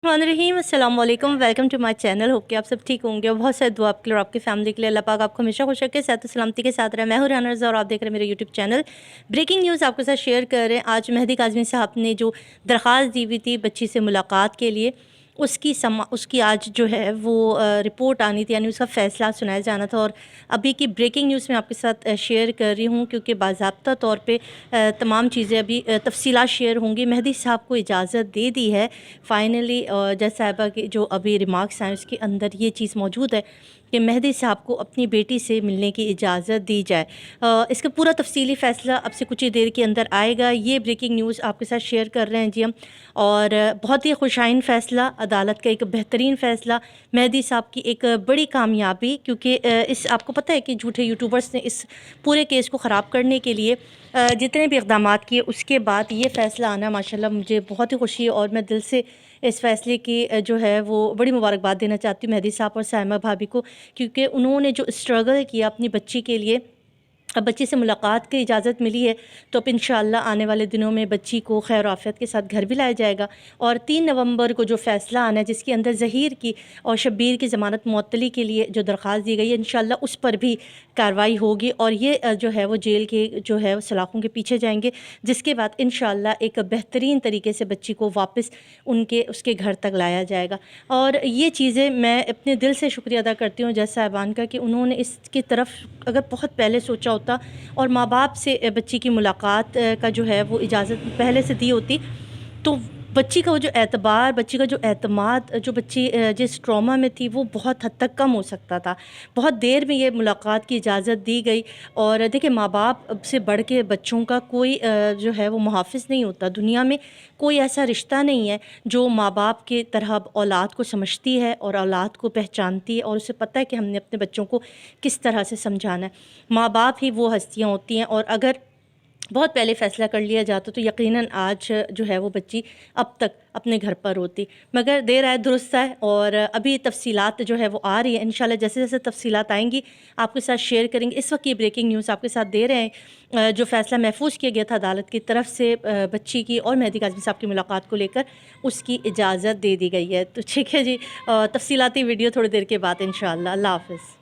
रहीम अस्सलाम वालेकुम, welcome to my channel. Hope कि आप सब ठीक होंगे और बहुत सारी दुआ आपके लिए और आपकी फैमिली के लिए। अल्लाह पाक आपको हमेशा खुश रखे, सेहत सलामती के साथ रहे। मैं हूं राना रज़ा और आप देख रहे हैं मेरे यूट्यूब चैनल। ब्रेकिंग न्यूज़ आपके साथ शेयर कर रहे हैं। आज मेहदी काज़मी साहब ने जो दरख्वास्त दी हुई थी बच्ची से मुलाकात के लिए, उसकी आज जो है वो रिपोर्ट आनी थी, यानी उसका फ़ैसला सुनाया जाना था। और अभी की ब्रेकिंग न्यूज़ मैं आपके साथ शेयर कर रही हूँ, क्योंकि बाज़ाब्ता तौर पे तमाम चीज़ें अभी तफ़सीलात शेयर होंगी। मेहदी साहब को इजाज़त दे दी है फ़ाइनली। जज साहिबा के जो अभी रिमार्क्स हैं उसके अंदर ये चीज़ मौजूद है कि मेहदी साहब को अपनी बेटी से मिलने की इजाज़त दी जाए। इसका पूरा तफसीली फ़ैसला अब से कुछ ही देर के अंदर आएगा। ये ब्रेकिंग न्यूज़ आपके साथ शेयर कर रहे हैं जी हम। और बहुत ही खुशाइन फ़ैसला, अदालत का एक बेहतरीन फ़ैसला, मेहदी साहब की एक बड़ी कामयाबी। क्योंकि इस आपको पता है कि झूठे यूट्यूबर्स ने इस पूरे केस को ख़राब करने के लिए जितने भी इक़दामात किए, उसके बाद ये फ़ैसला आना माशाल्लाह मुझे बहुत ही खुशी है। और मैं दिल से इस फ़ैसले की जो है वो बड़ी मुबारकबाद देना चाहती हूँ मेहदी साहब और साइमा भाभी को, क्योंकि उन्होंने जो स्ट्रगल किया अपनी बच्ची के लिए। अब बच्ची से मुलाकात की इजाज़त मिली है, तो अब इंशाअल्लाह आने वाले दिनों में बच्ची को खैर आफ़ियत के साथ घर भी लाया जाएगा। और 3 नवंबर को जो फ़ैसला आना है, जिसके अंदर ज़हीर की और शब्बीर की ज़मानत मुअत्तली के लिए जो दरख्वास्त दी गई है, इंशाअल्लाह उस पर भी कार्रवाई होगी। और ये जो है वो जेल के जो है वो सलाखों के पीछे जाएंगे, जिसके बाद इंशाअल्लाह एक बेहतरीन तरीके से बच्ची को वापस उसके घर तक लाया जाएगा। और ये चीज़ें मैं अपने दिल से शुक्रिया अदा करती हूँ जज साहिबान का, कि उन्होंने इसकी तरफ अगर बहुत पहले सोचा होता और माँ बाप से बच्ची की मुलाकात का जो है वो इजाज़त पहले से दी होती, तो बच्ची का वो जो एतबार, बच्ची का जो एतमाद, जो बच्ची जिस ट्रॉमा में थी, वो बहुत हद तक कम हो सकता था। बहुत देर में ये मुलाकात की इजाज़त दी गई। और देखिए, माँ बाप से बढ़ के बच्चों का कोई जो है वो मुहाफ़िज़ नहीं होता। दुनिया में कोई ऐसा रिश्ता नहीं है जो माँ बाप की तरह औलाद को समझती है और औलाद को पहचानती है और उसे पता है कि हमने अपने बच्चों को किस तरह से समझाना है। माँ बाप ही वो हस्तियाँ होती हैं। और अगर बहुत पहले फ़ैसला कर लिया जाता तो यकीनन आज जो है वो बच्ची अब तक अपने घर पर होती। मगर देर आए दुरुस्त आए। और अभी तफ़सीलात जो है वो आ रही है, इंशाल्लाह जैसे जैसे तफ़सीलात आएंगी आपके साथ शेयर करेंगे। इस वक्त ये ब्रेकिंग न्यूज़ आपके साथ दे रहे हैं। जो फ़ैसला महफूज किया गया था अदालत की तरफ से बच्ची की और मेहदी काज़मी साहब की मुलाकात को लेकर, उसकी इजाज़त दे दी गई है। तो ठीक है जी, तफ़सीलाती वीडियो थोड़ी देर के बाद इंशाल्लाह। अल्लाह हाफ़िज़।